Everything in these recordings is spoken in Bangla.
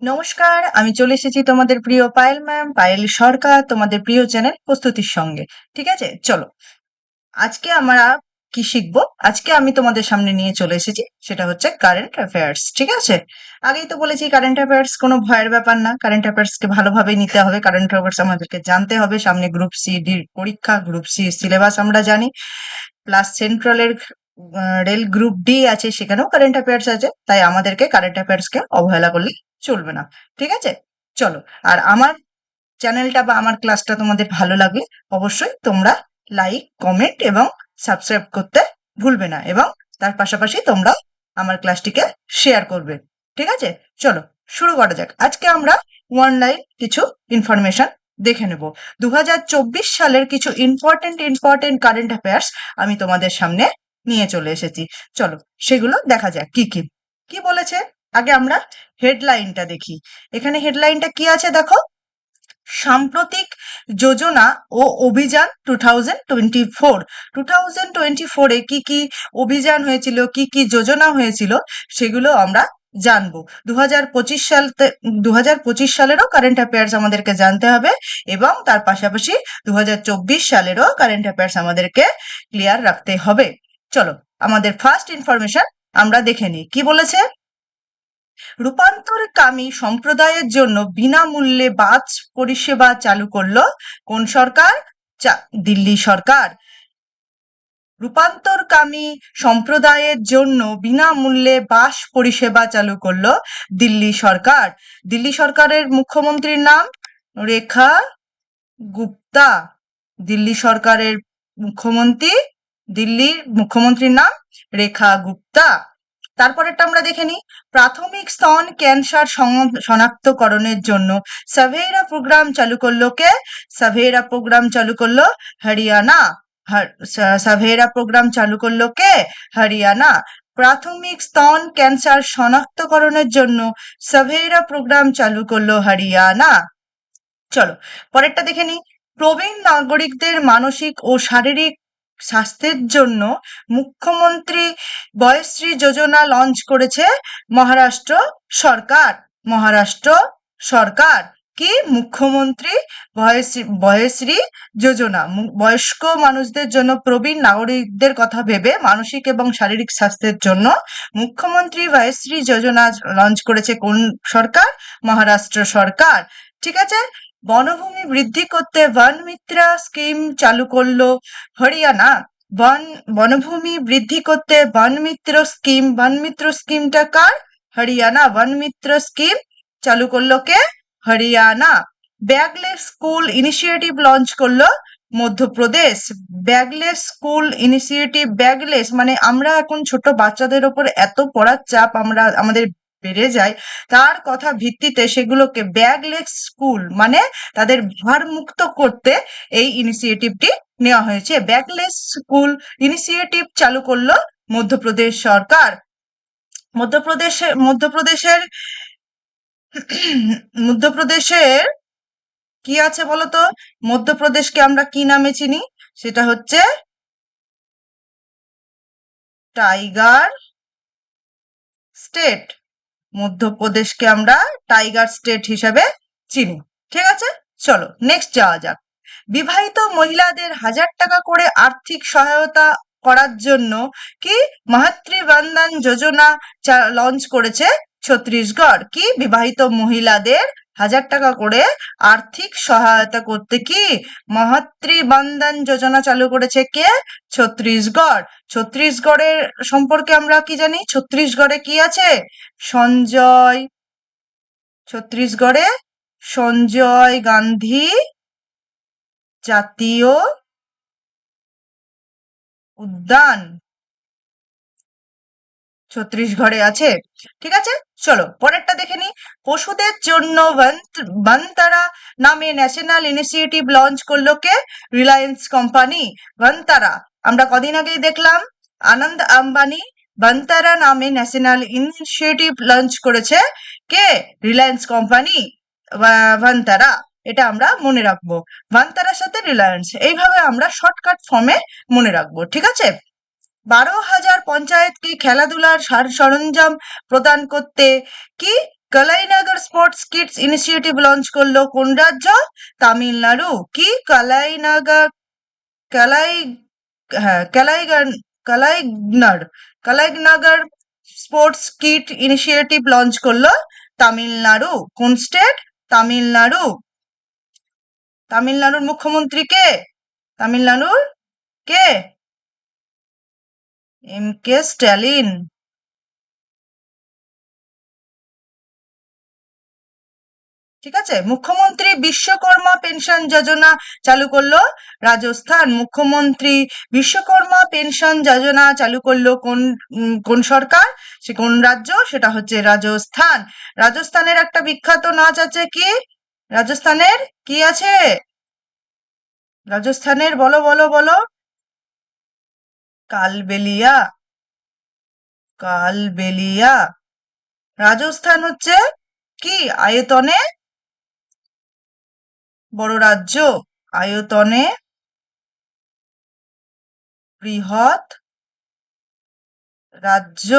নমস্কার, আমি চলে এসেছি তোমাদের প্রিয় পায়েল ম্যাম, পায়েল সরকার, তোমাদের প্রিয় চ্যানেল প্রস্তুতির সঙ্গে। ঠিক আছে? চলো। আজকে আমরা কি শিখবো? আজকে আমি তোমাদের সামনে নিয়ে চলে এসেছি, সেটা হচ্ছে কারেন্ট অ্যাফেয়ার্স। ঠিক আছে? আগেই তো বলেছি কারেন্ট অ্যাফেয়ার্স কোনো ভয়ের ব্যাপার না। কারেন্ট অ্যাফেয়ার্সকে ভালোভাবে নিতে হবে। কারেন্ট অ্যাফেয়ার্স আমাদেরকে জানতে হবে। সামনে গ্রুপ সি ডির পরীক্ষা, গ্রুপ সি সিলেবাস আমরা জানি। প্লাস সেন্ট্রালের রেল গ্রুপ ডি আছে, সেখানেও কারেন্ট অ্যাফেয়ার্স আছে। তাই আমাদেরকে কারেন্ট অ্যাফেয়ার্সকে অবহেলা করলে চলবে না। ঠিক আছে? চলো। আর আমার চ্যানেলটা বা আমার ক্লাসটা তোমাদের ভালো লাগলে অবশ্যই তোমরা লাইক, কমেন্ট এবং সাবস্ক্রাইব করতে ভুলবে না, এবং তার পাশাপাশি তোমরা আমার ক্লাসটিকে শেয়ার করবে। ঠিক আছে? চলো শুরু করা যাক। আজকে আমরা অনলাইন কিছু ইনফরমেশন দেখে নেব। 2024 সালের কিছু ইম্পর্টেন্ট কারেন্ট অ্যাফেয়ার্স আমি তোমাদের সামনে নিয়ে চলে এসেছি। চলো সেগুলো দেখা যাক কি কি কি বলেছে। আগে আমরা হেডলাইনটা দেখি। এখানে হেডলাইনটা কি আছে দেখো। সাম্প্রতিক যোজনা ও অভিযান 2024। 2024-এ কি কি অভিযান হয়েছিল, কি কি যোজনা হয়েছিল, সেগুলো আমরা জানবো। 2025 সালেরও কারেন্ট অ্যাফেয়ার্স আমাদেরকে জানতে হবে, এবং তার পাশাপাশি 2024 সালেরও কারেন্ট অ্যাফেয়ার্স আমাদেরকে ক্লিয়ার রাখতে হবে। চলো আমাদের ফার্স্ট ইনফরমেশন আমরা দেখে নিই। কি বলেছে? রূপান্তরকামী সম্প্রদায়ের জন্য বিনামূল্যে বাস পরিষেবা চালু করলো কোন সরকার? দিল্লি সরকার। রূপান্তরকামী সম্প্রদায়ের জন্য বিনামূল্যে বাস পরিষেবা চালু করলো দিল্লি সরকার। দিল্লি সরকারের মুখ্যমন্ত্রীর নাম রেখা গুপ্তা। দিল্লি সরকারের মুখ্যমন্ত্রী দিল্লির মুখ্যমন্ত্রীর নাম রেখা গুপ্তা। তারপরেরটা আমরা দেখে নিই। প্রাথমিক স্তন ক্যান্সার শনাক্তকরণের জন্য সাভেইরা প্রোগ্রাম চালু করলো কে? সাভেইরা প্রোগ্রাম চালু করলো হরিয়ানা। সাভেইরা প্রোগ্রাম চালু করলো কে? হরিয়ানা। প্রাথমিক স্তন ক্যান্সার শনাক্তকরণের জন্য সাভেইরা প্রোগ্রাম চালু করলো হরিয়ানা। চলো পরেরটা দেখে নিই। প্রবীণ নাগরিকদের মানসিক ও শারীরিক স্বাস্থ্যের জন্য মুখ্যমন্ত্রী বয়শ্রী যোজনা লঞ্চ করেছে মহারাষ্ট্র সরকার। মহারাষ্ট্র সরকার। কি? মুখ্যমন্ত্রী বয়শ্রী যোজনা। বয়স্ক মানুষদের জন্য, প্রবীণ নাগরিকদের কথা ভেবে মানসিক এবং শারীরিক স্বাস্থ্যের জন্য মুখ্যমন্ত্রী বয়শ্রী যোজনা লঞ্চ করেছে কোন সরকার? মহারাষ্ট্র সরকার। ঠিক আছে? বনভূমি বৃদ্ধি করতে বন মিত্রা স্কিম চালু করলো হরিয়ানা। বনভূমি বৃদ্ধি করতে বন মিত্র স্কিমটা কার? হরিয়ানা। বন মিত্র স্কিম চালু করলো কে? হরিয়ানা। ব্যাগলেস স্কুল ইনিশিয়েটিভ লঞ্চ করলো মধ্যপ্রদেশ। ব্যাগলেস school initiative. ব্যাগলেস মানে আমরা এখন ছোট বাচ্চাদের ওপর এত পড়ার চাপ আমাদের বেড়ে যায়, তার কথা ভিত্তিতে সেগুলোকে ব্যাগলেস স্কুল মানে তাদের ভার মুক্ত করতে এই ইনিশিয়েটিভটি নেওয়া হয়েছে। ব্যাগলেস স্কুল ইনিশিয়েটিভ চালু করলো মধ্যপ্রদেশ সরকার। মধ্যপ্রদেশের মধ্যপ্রদেশের কি আছে বলতো? মধ্যপ্রদেশকে আমরা কি নামে চিনি? সেটা হচ্ছে টাইগার স্টেট। মধ্যপ্রদেশকে আমরা টাইগার স্টেট হিসেবে চিনি। ঠিক আছে? চলো নেক্সট যাওয়া যাক। বিবাহিত মহিলাদের 1000 টাকা করে আর্থিক সহায়তা করার জন্য কি মাতৃ বন্ধন যোজনা লঞ্চ করেছে ছত্তিশগড়। কি? বিবাহিত মহিলাদের 1000 টাকা করে আর্থিক সহায়তা করতে কি মাতৃ বন্ধন যোজনা চালু করেছে কে? ছত্তিশগড়। ছত্তিশগড়ের সম্পর্কে আমরা কি জানি? ছত্তিশগড়ে কি আছে? সঞ্জয় ছত্তিশগড়ে সঞ্জয় গান্ধী জাতীয় উদ্যান ছত্তিশগড়ে আছে। ঠিক আছে? চলো পরেরটা দেখে নি। পশুদের জন্য বনতারা নামে ন্যাশনাল ইনিশিয়েটিভ লঞ্চ করলো কে? রিলায়েন্স কোম্পানি। বনতারা আমরা কদিন আগেই দেখলাম আনন্দ আম্বানি বনতারা নামে ন্যাশনাল ইনিশিয়েটিভ লঞ্চ করেছে কে? রিলায়েন্স কোম্পানি। বনতারা, এটা আমরা মনে রাখবো। বনতারার সাথে রিলায়েন্স, এইভাবে আমরা শর্টকাট ফর্মে মনে রাখবো। ঠিক আছে? 12,000 পঞ্চায়েতকে খেলাধুলার সরঞ্জাম প্রদান করতে কি কলাইনগর স্পোর্টস কিডস ইনিশিয়েটিভ লঞ্চ করলো কোন রাজ্য? তামিলনাড়ু। কি? কালাই হ্যাঁ কালাইগনাগার স্পোর্টস কিট ইনিশিয়েটিভ লঞ্চ করলো তামিলনাড়ু। কোন স্টেট? তামিলনাড়ু। তামিলনাড়ুর মুখ্যমন্ত্রী কে? তামিলনাড়ুর কে? এম.কে. স্ট্যালিন। ঠিক আছে। মুখ্যমন্ত্রী বিশ্বকর্মা পেনশন যোজনা চালু করলো রাজস্থান। মুখ্যমন্ত্রী বিশ্বকর্মা পেনশন যোজনা চালু করলো কোন সরকার? সে কোন রাজ্য? সেটা হচ্ছে রাজস্থান। রাজস্থানের একটা বিখ্যাত নাচ আছে, কি? রাজস্থানের কি আছে? রাজস্থানের বলো বলো বলো। কালবেলিয়া। কালবেলিয়া। রাজস্থান হচ্ছে কি আয়তনে? বড় রাজ্য, আয়তনে বৃহৎ রাজ্য।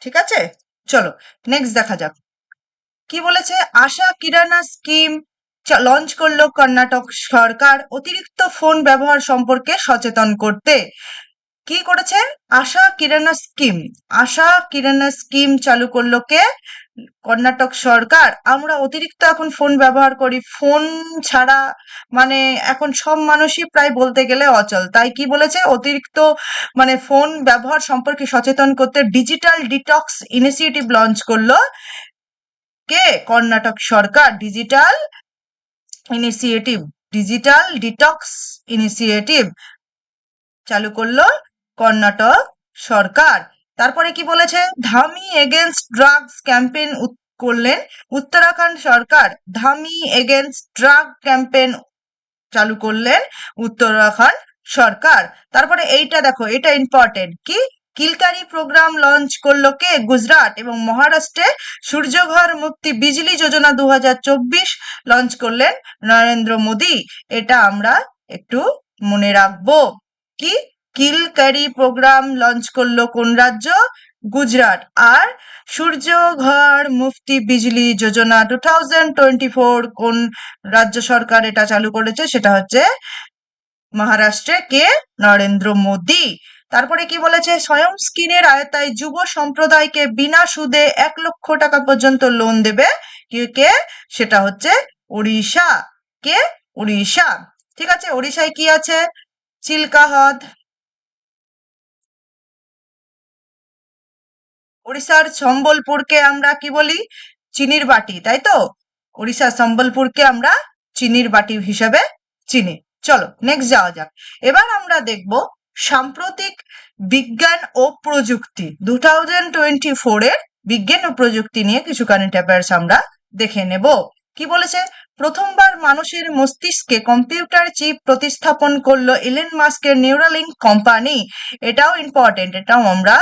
ঠিক আছে, চলো নেক্সট দেখা যাক কি বলেছে। আশা কিরানা স্কিম লঞ্চ করলো কর্ণাটক সরকার অতিরিক্ত ফোন ব্যবহার সম্পর্কে সচেতন করতে। কি করেছে? আশা কিরানা স্কিম। আশা কিরানা স্কিম চালু করলো কে? কর্ণাটক সরকার। আমরা অতিরিক্ত এখন ফোন ব্যবহার করি, ফোন ছাড়া মানে এখন সব মানুষই প্রায় বলতে গেলে অচল। তাই কি বলেছে? অতিরিক্ত মানে ফোন ব্যবহার সম্পর্কে সচেতন করতে ডিজিটাল ডিটক্স ইনিশিয়েটিভ লঞ্চ করলো কে? কর্ণাটক সরকার। ডিজিটাল ডিটক্স ইনিশিয়েটিভ চালু করলো কর্ণাটক সরকার। তারপরে কি বলেছে? ধামি এগেনস্ট ড্রাগস ক্যাম্পেইন করলেন উত্তরাখণ্ড সরকার। ধামি এগেনস্ট ড্রাগ ক্যাম্পেইন চালু করলেন উত্তরাখণ্ড সরকার। তারপরে এইটা দেখো, এটা ইম্পর্টেন্ট। কি? কিলকারি প্রোগ্রাম লঞ্চ করলো কে? গুজরাট। এবং মহারাষ্ট্রে সূর্যঘর মুক্তি বিজলি যোজনা 2024 লঞ্চ করলেন নরেন্দ্র মোদী। এটা আমরা একটু মনে রাখবো। কি? কিলকারি প্রোগ্রাম লঞ্চ করলো কোন রাজ্য? গুজরাট। আর সূর্য ঘর মুফতি বিজলি যোজনা 2024 কোন রাজ্য সরকার এটা চালু করেছে? সেটা হচ্ছে মহারাষ্ট্রে। কে? নরেন্দ্র মোদী। তারপরে কি বলেছে? স্বয়ং স্কিমের আওতায় যুব সম্প্রদায়কে বিনা সুদে 1 লক্ষ টাকা পর্যন্ত লোন দেবে কে? সেটা হচ্ছে ওড়িশা। কে? ওড়িশা। ঠিক আছে, ওড়িশায় কি আছে? চিল্কা হ্রদ। ওড়িশার সম্বলপুরকে আমরা কি বলি? চিনির বাটি, তাই তো? ওড়িশার সম্বলপুরকে আমরা চিনির বাটি হিসেবে চিনি। চলো নেক্সট যাওয়া যাক। এবার আমরা দেখব সাম্প্রতিক বিজ্ঞান ও প্রযুক্তি 2024 এর বিজ্ঞান ও প্রযুক্তি নিয়ে কিছু কারেন্ট অ্যাফেয়ার্স আমরা দেখে নেব। কি বলেছে? প্রথমবার মানুষের মস্তিষ্কে কম্পিউটার চিপ প্রতিস্থাপন করলো ইলন মাস্কের নিউরালিঙ্ক কোম্পানি। এটাও ইম্পর্টেন্ট, এটাও আমরা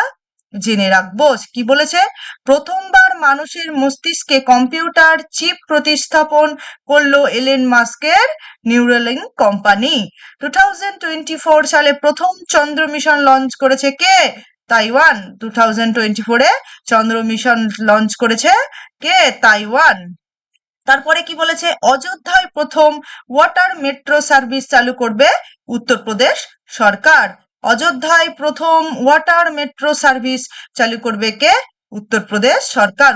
জেনে রাখবো। কি বলেছে? প্রথমবার মানুষের মস্তিষ্কে কম্পিউটার চিপ প্রতিস্থাপন করলো এলন মাস্কের নিউরালিঙ্ক কোম্পানি। 2024 সালে প্রথম চন্দ্র মিশন লঞ্চ করেছে কে? তাইওয়ান। 2024 এ চন্দ্র মিশন লঞ্চ করেছে কে? তাইওয়ান। তারপরে কি বলেছে? অযোধ্যায় প্রথম ওয়াটার মেট্রো সার্ভিস চালু করবে উত্তরপ্রদেশ সরকার। অযোধ্যায় প্রথম ওয়াটার মেট্রো সার্ভিস চালু করবে কে? উত্তরপ্রদেশ সরকার।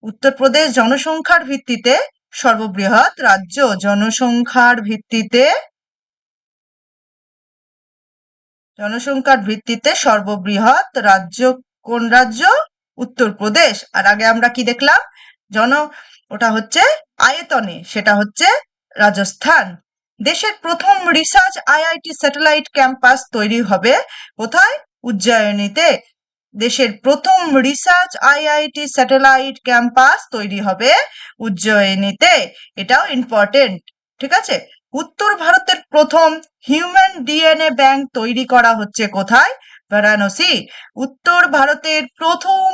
উত্তরপ্রদেশ জনসংখ্যার ভিত্তিতে সর্ববৃহৎ রাজ্য। জনসংখ্যার ভিত্তিতে সর্ববৃহৎ রাজ্য কোন রাজ্য? উত্তরপ্রদেশ। আর আগে আমরা কি দেখলাম? ওটা হচ্ছে আয়তনে, সেটা হচ্ছে রাজস্থান। দেশের প্রথম রিসার্চ আইআইটি স্যাটেলাইট ক্যাম্পাস তৈরি হবে কোথায়? উজ্জয়িনীতে। দেশের প্রথম রিসার্চ আইআইটি স্যাটেলাইট ক্যাম্পাস তৈরি হবে উজ্জয়িনীতে। এটাও ইম্পর্টেন্ট। ঠিক আছে। উত্তর ভারতের প্রথম হিউম্যান ডিএনএ ব্যাংক তৈরি করা হচ্ছে কোথায়? বারাণসী। উত্তর ভারতের প্রথম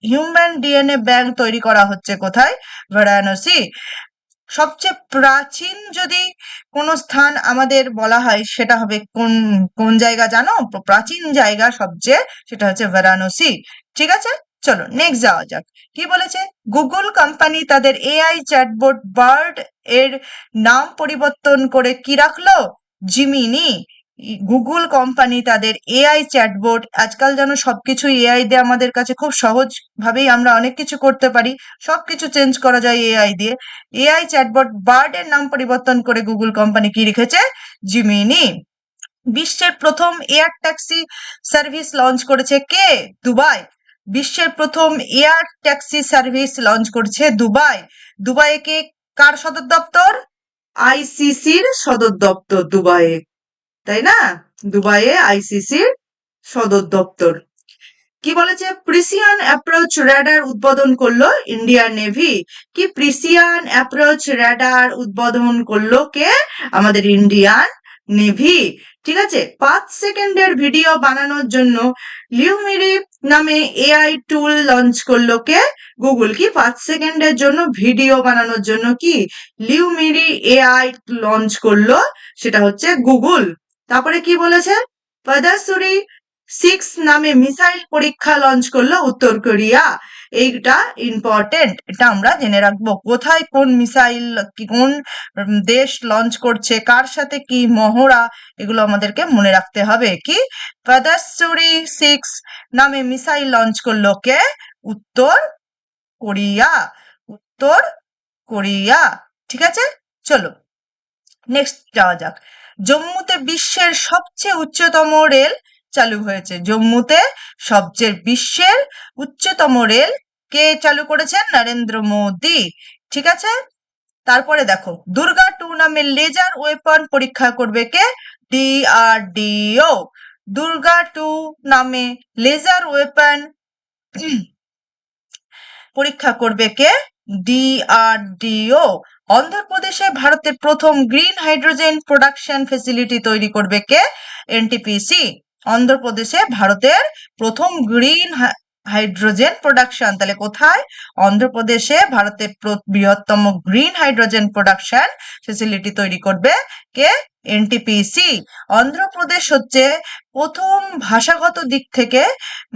হিউম্যান ডিএনএ ব্যাংক তৈরি করা হচ্ছে কোথায়? বারাণসী। সবচেয়ে প্রাচীন যদি কোনো স্থান আমাদের বলা হয় সেটা হবে কোন কোন জায়গা জানো? প্রাচীন জায়গা সবচেয়ে সেটা হচ্ছে বারাণসী। ঠিক আছে, চলো নেক্সট যাওয়া যাক। কি বলেছে? গুগল কোম্পানি তাদের এআই চ্যাটবট বার্ড এর নাম পরিবর্তন করে কি রাখলো? জিমিনি। গুগল কোম্পানি তাদের এআই চ্যাটবট, আজকাল যেন সবকিছু এআই দিয়ে আমাদের কাছে খুব সহজ ভাবেই আমরা অনেক কিছু করতে পারি, সবকিছু চেঞ্জ করা যায় এআই দিয়ে। এআই চ্যাটবট বার্ড এর নাম পরিবর্তন করে গুগল কোম্পানি কি রেখেছে? জিমিনি। বিশ্বের প্রথম এয়ার ট্যাক্সি সার্ভিস লঞ্চ করেছে কে? দুবাই। বিশ্বের প্রথম এয়ার ট্যাক্সি সার্ভিস লঞ্চ করছে দুবাই। দুবাইয়ে কে কার সদর দপ্তর? আইসিসির সদর দপ্তর দুবাইয়ে, তাই না? দুবাইয়ে আইসিসির সদর দপ্তর। কি বলেছে? প্রিসিয়ান অ্যাপ্রোচ র্যাডার উদ্বোধন করলো ইন্ডিয়ান নেভি। কি প্রিসিয়ান অ্যাপ্রোচ র্যাডার উদ্বোধন করলো কে? আমাদের ইন্ডিয়ান নেভি। ঠিক আছে, 5 সেকেন্ডের ভিডিও বানানোর জন্য লিউমিরি নামে এআই টুল লঞ্চ করলো কে? গুগল। কি 5 সেকেন্ডের জন্য ভিডিও বানানোর জন্য কি লিউমিরি এআই লঞ্চ করলো? সেটা হচ্ছে গুগল। তারপরে কি বলেছে? পাদাসুরি 6 নামে মিসাইল পরীক্ষা লঞ্চ করলো উত্তর কোরিয়া। এইটা ইম্পর্টেন্ট, এটা আমরা জেনে রাখবো। কোথায় কোন মিসাইল, কোন দেশ লঞ্চ করছে, কার সাথে কি মহড়া, এগুলো আমাদেরকে মনে রাখতে হবে। কি পাদাসুরি 6 নামে মিসাইল লঞ্চ করলো কে? উত্তর কোরিয়া। উত্তর কোরিয়া। ঠিক আছে, চলো নেক্সট যাওয়া যাক। জম্মুতে বিশ্বের সবচেয়ে উচ্চতম রেল চালু হয়েছে। জম্মুতে বিশ্বের উচ্চতম রেল কে চালু করেছেন? নরেন্দ্র মোদী। ঠিক আছে, তারপরে দেখো, দুর্গা 2 নামে লেজার ওয়েপন পরীক্ষা করবে কে? ডিআরডিও। দুর্গা 2 নামে লেজার ওয়েপন পরীক্ষা করবে কে? ডিআরডিও। অন্ধ্রপ্রদেশে ভারতের প্রথম গ্রিন হাইড্রোজেন প্রোডাকশন ফেসিলিটি তৈরি করবে কে? এনটিপিসি। অন্ধ্রপ্রদেশে ভারতের প্রথম গ্রিন হাইড্রোজেন প্রোডাকশন, তাহলে কোথায়? অন্ধ্রপ্রদেশে ভারতের বৃহত্তম গ্রিন হাইড্রোজেন প্রোডাকশন ফেসিলিটি তৈরি করবে কে? এনটিপিসি। অন্ধ্রপ্রদেশ হচ্ছে প্রথম ভাষাগত দিক থেকে,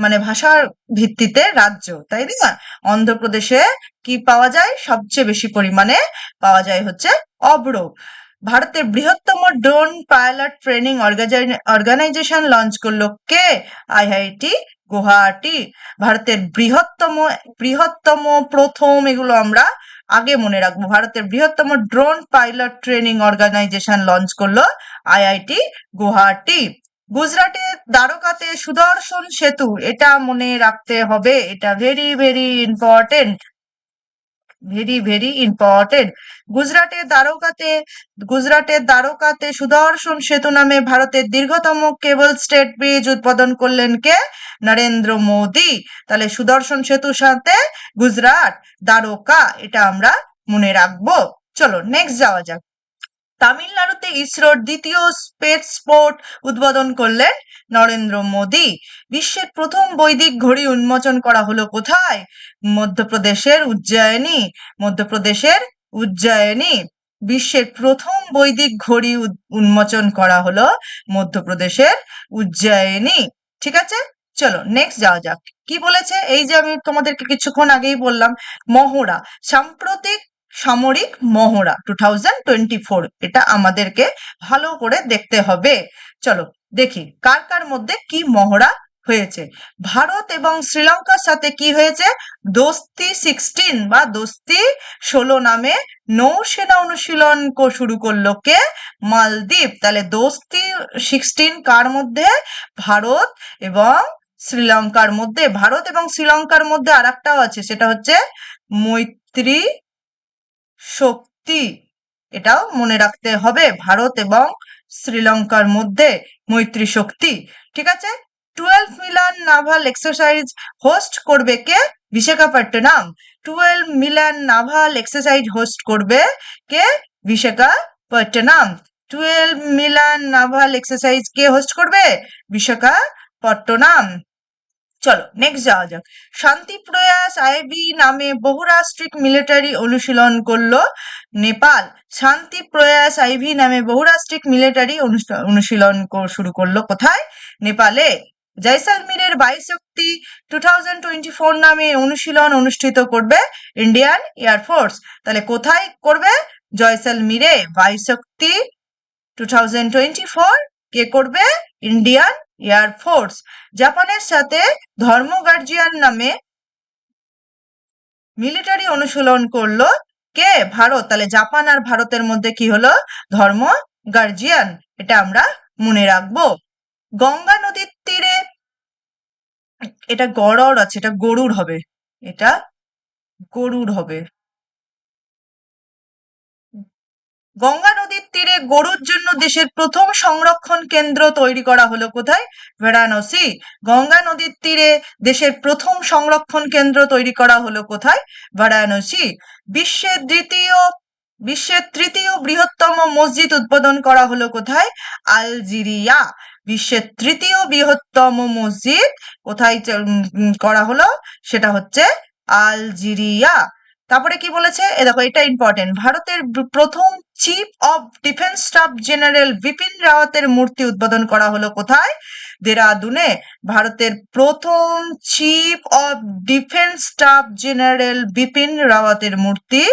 মানে ভাষার ভিত্তিতে রাজ্য, তাই না? অন্ধ্রপ্রদেশে কি পাওয়া যায়? সবচেয়ে বেশি পরিমাণে পাওয়া যায় হচ্ছে অব্র। ভারতের বৃহত্তম drone pilot training organisation launch করলো কে? আইআইটি গুয়াহাটি। ভারতের বৃহত্তম প্রথম, এগুলো আমরা আগে মনে রাখবো। ভারতের বৃহত্তম drone pilot training organisation launch করলো আইআইটি গুয়াহাটি। গুজরাটের দ্বারকাতে সুদর্শন সেতু, এটা মনে রাখতে হবে, এটা very very important, very very important. গুজরাটের দ্বারকাতে সুদর্শন সেতু নামে ভারতের দীর্ঘতম কেবল স্টেট ব্রিজ উদ্বোধন করলেন কে? নরেন্দ্র মোদী। তাহলে সুদর্শন সেতুর সাথে গুজরাট, দ্বারকা, এটা আমরা মনে রাখবো। চলো নেক্সট যাওয়া যাক। তামিলনাড়ুতে ইসরোর দ্বিতীয় স্পেসপোর্ট উদ্বোধন করলেন নরেন্দ্র মোদী। বিশ্বের প্রথম বৈদিক ঘড়ি উন্মোচন করা হলো কোথায়? মধ্যপ্রদেশের উজ্জয়িনী। মধ্যপ্রদেশের উজ্জয়িনী। বিশ্বের প্রথম বৈদিক ঘড়ি উন্মোচন করা হলো মধ্যপ্রদেশের উজ্জয়িনী। ঠিক আছে, চলো নেক্সট যাওয়া যাক। কি বলেছে? এই যে আমি তোমাদেরকে কিছুক্ষণ আগেই বললাম, মহড়া, সাম্প্রতিক সামরিক মহড়া 2024, এটা আমাদেরকে ভালো করে দেখতে হবে। চলো দেখি কার কার মধ্যে কি মহড়া হয়েছে। ভারত এবং শ্রীলঙ্কার সাথে কি হয়েছে? দোস্তি 16 বা দোস্তি 16 নামে নৌসেনা অনুশীলন শুরু করলো কে? মালদ্বীপ। তাহলে দোস্তি 16 কার মধ্যে? ভারত এবং শ্রীলঙ্কার মধ্যে। ভারত এবং শ্রীলঙ্কার মধ্যে আর একটাও আছে, সেটা হচ্ছে মৈত্রী শক্তি, এটাও মনে রাখতে হবে। ভারত এবং শ্রীলঙ্কার মধ্যে মৈত্রী শক্তি। ঠিক আছে, 12 মিলান নাভাল এক্সারসাইজ হোস্ট করবে কে? Visakhapatnam. 12 Milan naval exercise host করবে কে? বিশাখাপট্টনম। 12 মিলান নাভাল এক্সারসাইজ কে হোস্ট করবে? বিশাখাপট্টনম। চলো নেক্সট যাওয়া যাক। শান্তি প্রয়াস আইবি নামে বহুরাষ্ট্রিক মিলিটারি অনুশীলন করলো নেপাল। শান্তি প্রয়াস আইভি নামে বহুরাষ্ট্রিক মিলিটারি অনুশীলন শুরু করলো কোথায়? নেপালে। জয়সালমীরের বায়ুশক্তি 2024 নামে অনুশীলন অনুষ্ঠিত করবে ইন্ডিয়ান এয়ারফোর্স। তাহলে কোথায় করবে? জয়সালমীরে। বায়ুশক্তি 2024 কে করবে? Indian air force. জাপানের সাথে ধর্ম গার্জিয়ান নামে মিলিটারি অনুশীলন করলো কে? ভারত। তাহলে জাপান আর ভারতের মধ্যে কি হলো? ধর্ম গার্জিয়ান। এটা আমরা মনে রাখবো। গঙ্গা নদীর তীরে, এটা গড়র আছে, এটা গরুড় হবে, এটা গরুড় হবে। গঙ্গা নদীর তীরে গরুর জন্য দেশের প্রথম সংরক্ষণ কেন্দ্র তৈরি করা হলো কোথায়? বারাণসী। গঙ্গা নদীর তীরে দেশের প্রথম সংরক্ষণ কেন্দ্র তৈরি করা হলো কোথায়? বারাণসী। বিশ্বের তৃতীয় বৃহত্তম মসজিদ উদ্বোধন করা হলো কোথায়? আলজেরিয়া। বিশ্বের তৃতীয় বৃহত্তম মসজিদ কোথায় করা হলো? সেটা হচ্ছে আলজেরিয়া। তারপরে কি বলেছে? দেখো, এটা ইম্পর্টেন্ট। ভারতের প্রথম chief of defence staff general Bipin রাওয়াতের মূর্তি উদ্বোধন করা হলো কোথায়? দেরাদুনে। ভারতের প্রথম chief of defence staff general Bipin রাওয়াতের মূর্তি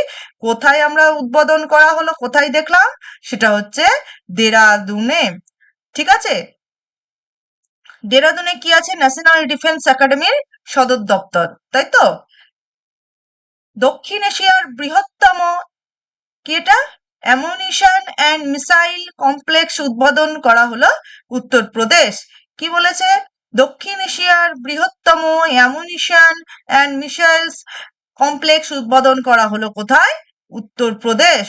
কোথায় আমরা উদ্বোধন করা হলো? কোথায় দেখলাম? সেটা হচ্ছে দেরাদুনে। ঠিক আছে। দেরাদুনে কি আছে? ন্যাশনাল ডিফেন্স একাডেমির সদর দপ্তর, তাই তো? দক্ষিণ এশিয়ার বৃহত্তম কি এটা? অ্যামুনিশন অ্যান্ড মিসাইল কমপ্লেক্স উদ্বোধন করা হলো উত্তরপ্রদেশ। কি বলেছে? দক্ষিণ এশিয়ার বৃহত্তম অ্যামুনিশন অ্যান্ড মিসাইলস কমপ্লেক্স উদ্বোধন করা হলো কোথায়? উত্তরপ্রদেশ।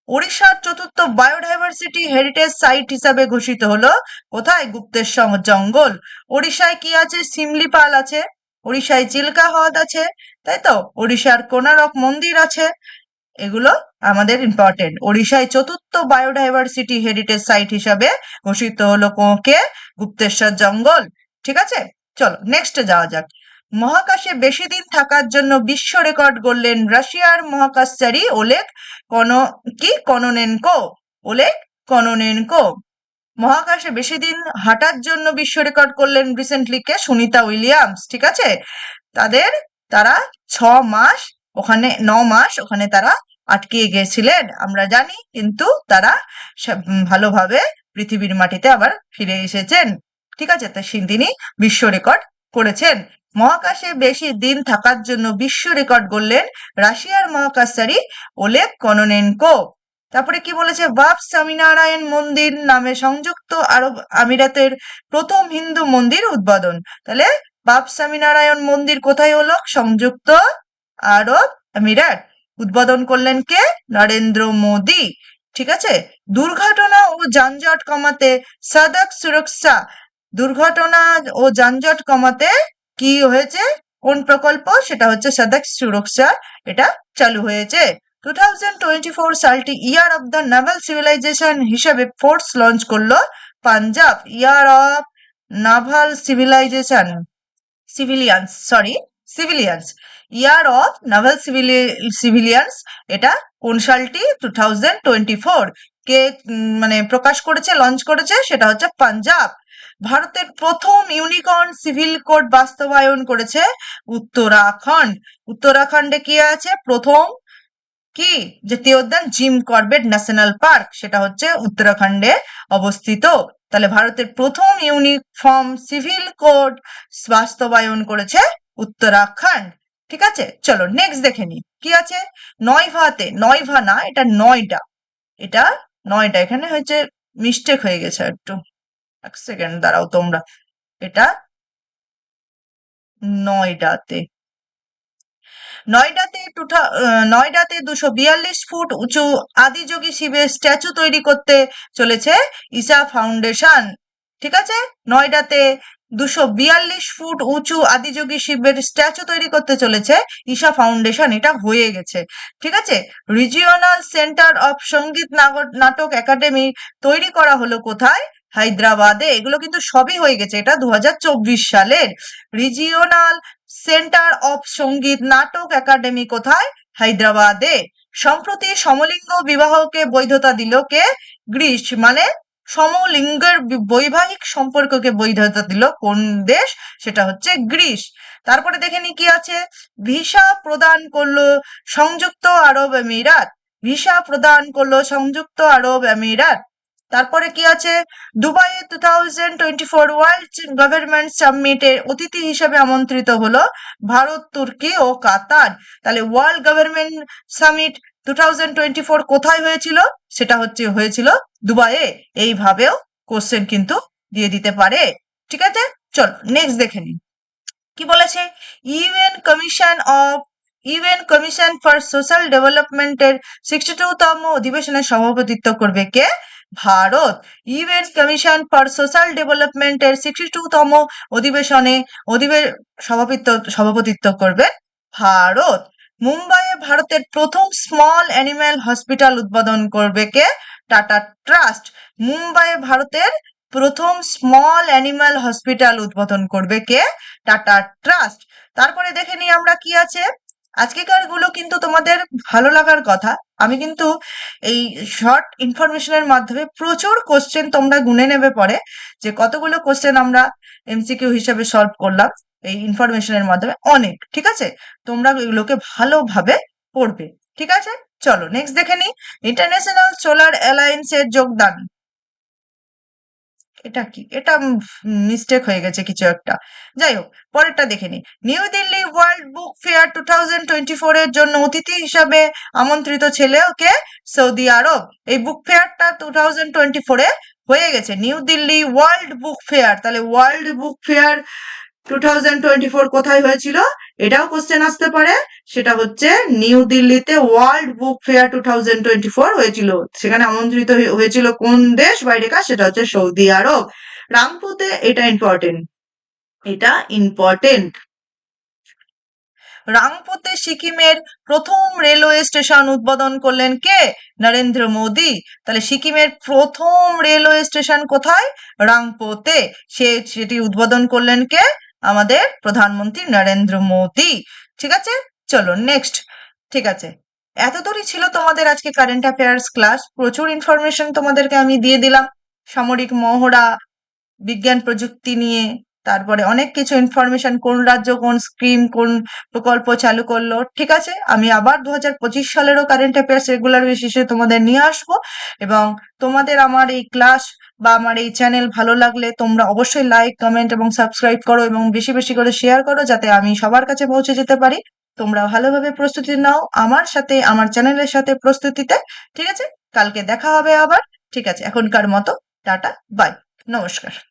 ওড়িশার চতুর্থ বায়োডাইভার্সিটি হেরিটেজ সাইট হিসাবে ঘোষিত হলো কোথায়? গুপ্তেশ্বর জঙ্গল। ওড়িশায় কি আছে? শিমলিপাল আছে, ওড়িশায় চিল্কা হ্রদ আছে, তাই তো? ওড়িশার কোনারক মন্দির আছে। এগুলো আমাদের ইম্পর্টেন্ট। ওড়িশায় চতুর্থ বায়োডাইভার্সিটি হেরিটেজ সাইট হিসাবে ঘোষিত হলো কে? গুপ্তেশ্বর জঙ্গল। ঠিক আছে, চলো নেক্সট যাওয়া যাক। মহাকাশে বেশি দিন থাকার জন্য বিশ্ব রেকর্ড গড়লেন রাশিয়ার মহাকাশচারী ওলেগ কনোনেনকো। ওলেগ কনোনেনকো মহাকাশে বেশি দিন হাঁটার জন্য বিশ্ব রেকর্ড করলেন রিসেন্টলি কে? সুনিতা উইলিয়ামস। ঠিক আছে, তারা 9 মাস ওখানে তারা আটকে গেছিলেন আমরা জানি, কিন্তু তারা ভালোভাবে পৃথিবীর মাটিতে আবার ফিরে এসেছেন। ঠিক আছে, তা তিনি বিশ্ব রেকর্ড করেছেন। মহাকাশে বেশি দিন থাকার জন্য বিশ্ব রেকর্ড গড়লেন রাশিয়ার মহাকাশচারী ওলেগ কনোনেনকো। তারপরে কি বলেছে? বাপ স্বামীনারায়ণ মন্দির নামে সংযুক্ত আরব আমিরাতের প্রথম হিন্দু মন্দির উদ্বোধন। তাহলে বাপ স্বামীনারায়ণ মন্দির কোথায় হলো? সংযুক্ত আরব আমিরাত। উদ্বোধন করলেন কে? নরেন্দ্র মোদী। ঠিক আছে। দুর্ঘটনা ও যানজট কমাতে সড়ক সুরক্ষা, দুর্ঘটনা ও যানজট কমাতে কি হয়েছে? কোন প্রকল্প? সেটা হচ্ছে সড়ক সুরক্ষা, এটা চালু হয়েছে। 2024 সালটি year of the naval civilisation হিসেবে ফোর্স লঞ্চ করলো Punjab. Year of naval civilians, year of naval civilians, এটা কোন সালটি? 2024 কে মানে প্রকাশ করেছে, লঞ্চ করেছে? সেটা হচ্ছে পাঞ্জাব। ভারতের প্রথম ইউনিকর্ন সিভিল কোড বাস্তবায়ন করেছে উত্তরাখণ্ড। উত্তরাখণ্ডে কি আছে? প্রথম কি জাতীয় উদ্যান? জিম করবেট ন্যাশনাল পার্ক, সেটা হচ্ছে উত্তরাখণ্ডে অবস্থিত। তাহলে ভারতের প্রথম ইউনিফর্ম সিভিল কোড বাস্তবায়ন করেছে উত্তরাখণ্ড। ঠিক আছে, চলো নেক্সট দেখে নি কি আছে। নয়ভা না, এটা নয়ডা, এটা নয়ডা। এখানে হয়েছে মিস্টেক হয়ে গেছে একটু, এক সেকেন্ড দাঁড়াও তোমরা। এটা নয়ডাতে 242 ফুট উঁচু আদিযোগী শিবের স্ট্যাচু তৈরি করতে চলেছে ঈশা ফাউন্ডেশন। ঠিক আছে, নয়ডাতে 242 ফুট উঁচু আদিযোগী শিবের স্ট্যাচু তৈরি করতে চলেছে ঈশা ফাউন্ডেশন, এটা হয়ে গেছে। ঠিক আছে, রিজিওনাল সেন্টার অফ সঙ্গীত নাটক একাডেমি তৈরি করা হলো কোথায়? হায়দ্রাবাদে। এগুলো কিন্তু সবই হয়ে গেছে, এটা 2024 সালের। রিজিওনাল সেন্টার অফ সঙ্গীত নাটক একাডেমি কোথায়? হায়দ্রাবাদে। সম্প্রতি সমলিঙ্গ বিবাহকে বৈধতা দিল কে? গ্রিস। মানে সমলিঙ্গের বৈবাহিক সম্পর্ককে বৈধতা দিল কোন দেশ? সেটা হচ্ছে গ্রিস। তারপরে দেখে নি কি আছে। ভিসা প্রদান করলো সংযুক্ত আরব আমিরাত। ভিসা প্রদান করলো সংযুক্ত আরব আমিরাত। তারপরে কি আছে। দুবাইয়ে 2024 ওয়ার্ল্ড গভর্নমেন্ট সামিটের অতিথি হিসেবে আমন্ত্রিত হলো ভারত, তুর্কি ও কাতার। তাহলে ওয়ার্ল্ড গভর্নমেন্ট সামিট 2024 কোথায় হয়েছিল? সেটা হয়েছিল দুবাইয়ে। এইভাবেও কোশ্চেন কিন্তু দিয়ে দিতে পারে। ঠিক আছে, চলো নেক্সট দেখে নিই কি বলেছে। ইউএন কমিশন ফর সোশ্যাল ডেভেলপমেন্টের 62তম অধিবেশনে সভাপতিত্ব করবে কে? Bharat. UN commission for social ডেভেলপমেন্টের 62তম অধিবেশনে সভাপতিত্ব করবে ভারত। মুম্বাইয়ে ভারতের প্রথম স্মল অ্যানিম্যাল হসপিটাল উদ্বোধন করবে কে? Tata trust. মুম্বাইয়ে ভারতের প্রথম স্মল অ্যানিম্যাল হসপিটাল উদ্বোধন করবে কে? Tata trust. তারপরে দেখে নিই আমরা কি আছে। আজকেকার গুলো কিন্তু তোমাদের ভালো লাগার কথা। আমি কিন্তু এই শর্ট ইনফরমেশনের মাধ্যমে প্রচুর কোশ্চেন তোমরা গুনে নেবে পরে, যে কতগুলো কোশ্চেন আমরা এমসিকিউ হিসেবে সলভ করলাম এই ইনফরমেশনের মাধ্যমে। অনেক, ঠিক আছে, তোমরা এগুলোকে ভালোভাবে পড়বে। ঠিক আছে, চলো নেক্সট দেখে নিই। ইন্টারন্যাশনাল সোলার অ্যালায়েন্সের যোগদান। এটা কি? এটা মিস্টেক হয়ে গেছে কিছু একটা। যাই হোক, পরেরটা দেখে নিই। New Delhi world book fair 2024 এর জন্য অতিথি হিসাবে আমন্ত্রিত ছিল কে? সৌদি আরব। এই বুক ফেয়ারটা 2024 এ হয়ে গেছে। New Delhi world book fair. তাহলে ওয়ার্ল্ড বুক ফেয়ার 2024 কোথায় হয়েছিল? এটাও কোশ্চেন আসতে পারে। সেটা হচ্ছে নিউ দিল্লিতে ওয়ার্ল্ড বুক ফেয়ার 2024 হয়েছিল। সেখানে আমন্ত্রিত হয়েছিল কোন দেশ বাইরেকার? সেটা হচ্ছে সৌদি আরব। রাংপুতে। এটা ইম্পর্টেন্ট। রাংপুতে সিকিমের প্রথম রেলওয়ে স্টেশন উদ্বোধন করলেন কে? নরেন্দ্র মোদী। তাহলে সিকিমের প্রথম রেলওয়ে স্টেশন কোথায়? রাংপুতে। সেটি উদ্বোধন করলেন কে? আমাদের প্রধানমন্ত্রী নরেন্দ্র মোদী। ঠিক আছে, চলো নেক্সট। ঠিক আছে, এতদূরই ছিল তোমাদের আজকে কারেন্ট অ্যাফেয়ার্স ক্লাস। প্রচুর ইনফরমেশন তোমাদেরকে আমি দিয়ে দিলাম সামরিক মহড়া, বিজ্ঞান প্রযুক্তি নিয়ে, তারপরে অনেক কিছু ইনফরমেশন, কোন রাজ্য কোন স্কিম কোন প্রকল্প চালু করলো। ঠিক আছে, আমি আবার 2025 সালেরও কারেন্ট অ্যাফেয়ার্স রেগুলার বেসিসে তোমাদের নিয়ে আসবো। এবং তোমাদের আমার এই ক্লাস বা আমার এই চ্যানেল ভালো লাগলে তোমরা অবশ্যই লাইক, কমেন্ট এবং সাবস্ক্রাইব করো এবং বেশি বেশি করে শেয়ার করো, যাতে আমি সবার কাছে পৌঁছে যেতে পারি। তোমরা ভালোভাবে প্রস্তুতি নাও আমার সাথে, আমার চ্যানেলের সাথে প্রস্তুতিতে। ঠিক আছে, কালকে দেখা হবে আবার। ঠিক আছে, এখনকার মতো টাটা, বাই, নমস্কার।